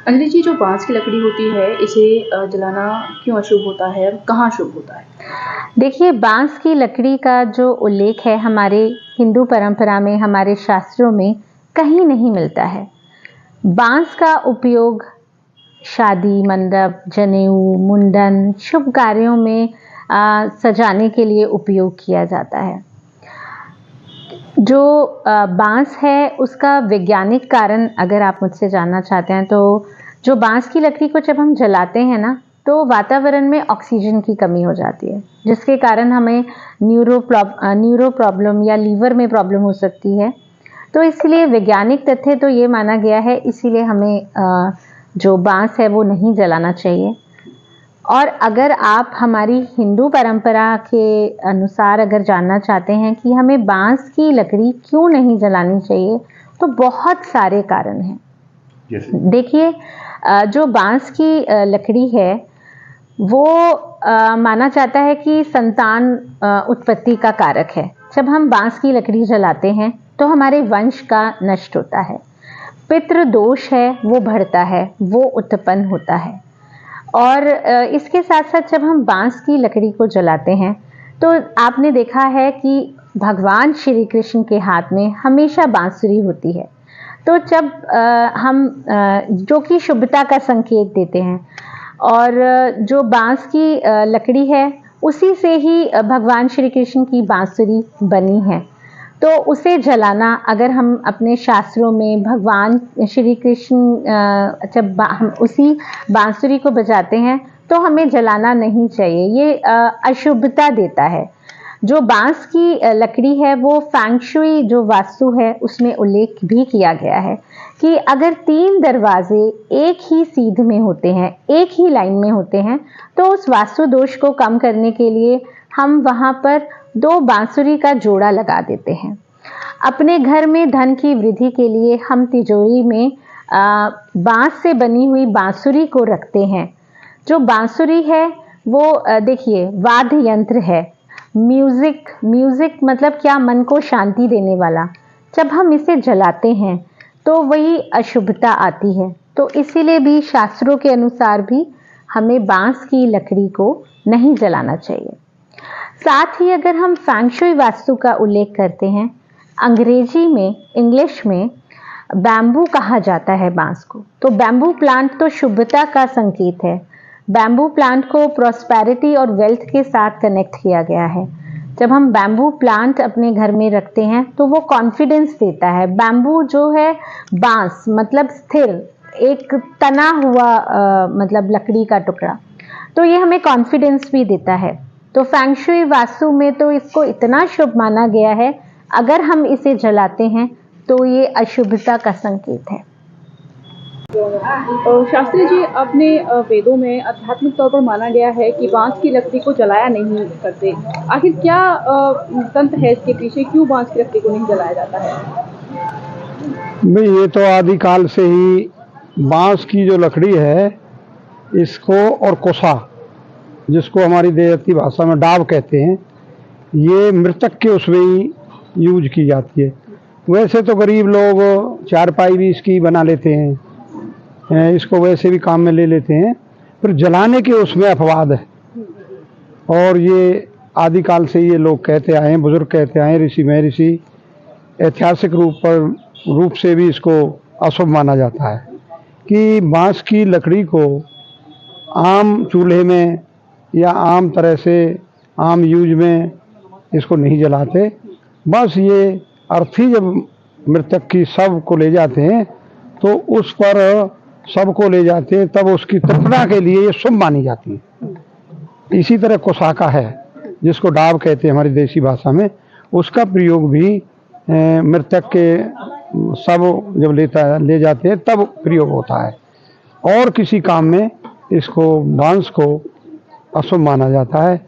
अंजलि जी, जो बाँस की लकड़ी होती है इसे जलाना क्यों अशुभ होता है और कहाँ शुभ होता है? देखिए, बाँस की लकड़ी का जो उल्लेख है हमारे हिंदू परंपरा में, हमारे शास्त्रों में कहीं नहीं मिलता है। बाँस का उपयोग शादी, मंडप, जनेऊ, मुंडन, शुभ कार्यों में सजाने के लिए उपयोग किया जाता है। जो बाँस है उसका वैज्ञानिक कारण अगर आप मुझसे जानना चाहते हैं, तो जो बाँस की लकड़ी को जब हम जलाते हैं ना, तो वातावरण में ऑक्सीजन की कमी हो जाती है, जिसके कारण हमें न्यूरो प्रॉब्लम या लीवर में प्रॉब्लम हो सकती है। तो इसलिए वैज्ञानिक तथ्य तो ये माना गया है, इसीलिए हमें जो बाँस है वो नहीं जलाना चाहिए। और अगर आप हमारी हिंदू परंपरा के अनुसार अगर जानना चाहते हैं कि हमें बाँस की लकड़ी क्यों नहीं जलानी चाहिए, तो बहुत सारे कारण हैं। देखिए, जो बाँस की लकड़ी है वो माना जाता है कि संतान उत्पत्ति का कारक है। जब हम बाँस की लकड़ी जलाते हैं तो हमारे वंश का नष्ट होता है, पितृ दोष है वो बढ़ता है, वो उत्पन्न होता है। और इसके साथ-साथ जब हम बाँस की लकड़ी को जलाते हैं, तो आपने देखा है कि भगवान श्री कृष्ण के हाथ में हमेशा बाँसुरी होती है। तो जब हम जो कि शुभता का संकेत देते हैं, और जो बाँस की लकड़ी है, उसी से ही भगवान श्री कृष्ण की बाँसुरी बनी है। तो उसे जलाना, अगर हम अपने शास्त्रों में भगवान श्री कृष्ण जब हम उसी बांसुरी को बजाते हैं तो हमें जलाना नहीं चाहिए, ये अशुभता देता है। जो बांस की लकड़ी है वो फेंग शुई जो वास्तु है उसमें उल्लेख भी किया गया है कि अगर 3 दरवाजे एक ही सीध में होते हैं, एक ही लाइन में होते हैं, तो उस वास्तु दोष को कम करने के लिए हम वहाँ पर 2 बांसुरी का जोड़ा लगा देते हैं। अपने घर में धन की वृद्धि के लिए हम तिजोरी में बांस से बनी हुई बांसुरी को रखते हैं। जो बांसुरी है वो देखिए वाद्य यंत्र है, म्यूजिक मतलब क्या, मन को शांति देने वाला। जब हम इसे जलाते हैं तो वही अशुभता आती है, तो इसीलिए भी शास्त्रों के अनुसार भी हमें बांस की लकड़ी को नहीं जलाना चाहिए। साथ ही अगर हम फेंग शुई वास्तु का उल्लेख करते हैं, अंग्रेजी में, इंग्लिश में बैम्बू कहा जाता है बांस को। तो बैम्बू प्लांट तो शुभता का संकेत है। बैम्बू प्लांट को प्रॉस्पेरिटी और वेल्थ के साथ कनेक्ट किया गया है। जब हम बैम्बू प्लांट अपने घर में रखते हैं तो वो कॉन्फिडेंस देता है। बैम्बू जो है, बांस मतलब स्थिर, एक तना हुआ मतलब लकड़ी का टुकड़ा, तो ये हमें कॉन्फिडेंस भी देता है। तो फेंग शुई वास्तु में तो इसको इतना शुभ माना गया है, अगर हम इसे जलाते हैं तो ये अशुभता का संकेत है। शास्त्री जी, अपने वेदों में आध्यात्मिक तौर पर माना गया है कि बांस की लकड़ी को जलाया नहीं करते। आखिर क्या तंत्र है इसके पीछे, क्यों बांस की लकड़ी को नहीं जलाया जाता है? भाई, ये तो आदिकाल से ही बांस की जो लकड़ी है, इसको और कोसा, जिसको हमारी देहाती भाषा में डाब कहते हैं, ये मृतक के उसमें ही यूज की जाती है। वैसे तो गरीब लोग चारपाई भी इसकी बना लेते हैं, इसको वैसे भी काम में ले लेते हैं, फिर जलाने के उसमें अपवाद है। और ये आदिकाल से ये लोग कहते आए हैं, बुजुर्ग कहते आए हैं, ऋषि में ऋषि, ऐतिहासिक रूप से भी इसको अशुभ माना जाता है कि बांस की लकड़ी को आम चूल्हे में या आम तरह से आम यूज में इसको नहीं जलाते। बस ये अर्थी जब मृतक की शव को ले जाते हैं तो उस पर शव को ले जाते हैं, तब उसकी तृप्तना के लिए ये शुभ मानी जाती है। इसी तरह कोसाका है, जिसको डाब कहते हैं हमारी देसी भाषा में, उसका प्रयोग भी मृतक के शव जब ले जाते हैं तब प्रयोग होता है। और किसी काम में इसको बांस को अशुभ माना जाता है,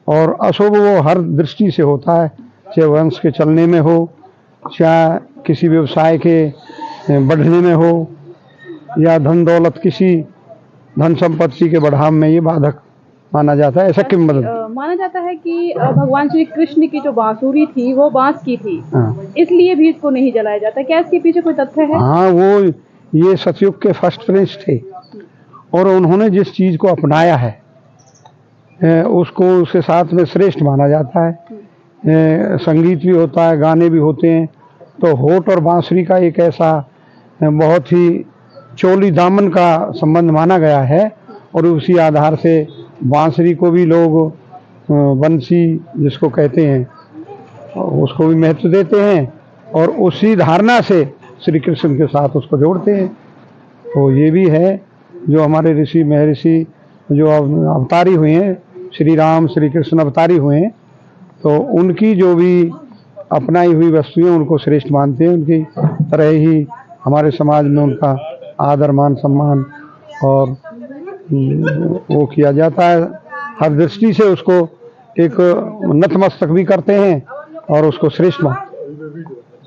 और अशुभ वो हर दृष्टि से होता है, चाहे वंश के चलने में हो, चाहे किसी व्यवसाय के बढ़ने में हो, या धन दौलत, किसी धन संपत्ति के बढ़ाव में ये बाधक माना जाता है। ऐसा किंवदंती माना जाता है कि भगवान श्री कृष्ण की जो बांसुरी थी वो बांस की थी, इसलिए भी इसको नहीं जलाया जाता। क्या इसके पीछे कोई तथ्य है? हाँ, वो ये सतयुग के फर्स्ट प्रिंस थे। और उन्होंने जिस चीज़ को अपनाया है उसको उसके साथ में श्रेष्ठ माना जाता है। संगीत भी होता है, गाने भी होते हैं, तो होठ और बांसुरी का एक ऐसा बहुत ही चोली दामन का संबंध माना गया है और उसी आधार से बांसुरी को भी लोग बंसी जिसको कहते हैं उसको भी महत्व देते हैं और उसी धारणा से श्री कृष्ण के साथ उसको जोड़ते हैं। तो ये भी है जो हमारे ऋषि महर्षि जो अवतारी हुए हैं, श्री राम श्री कृष्ण अवतारी हुए हैं, तो उनकी जो भी अपनाई हुई वस्तुएं उनको श्रेष्ठ मानते हैं। उनकी तरह ही हमारे समाज में उनका आदर मान सम्मान और वो किया जाता है। हर दृष्टि से उसको एक नतमस्तक भी करते हैं और उसको श्रेष्ठ मानते हैं।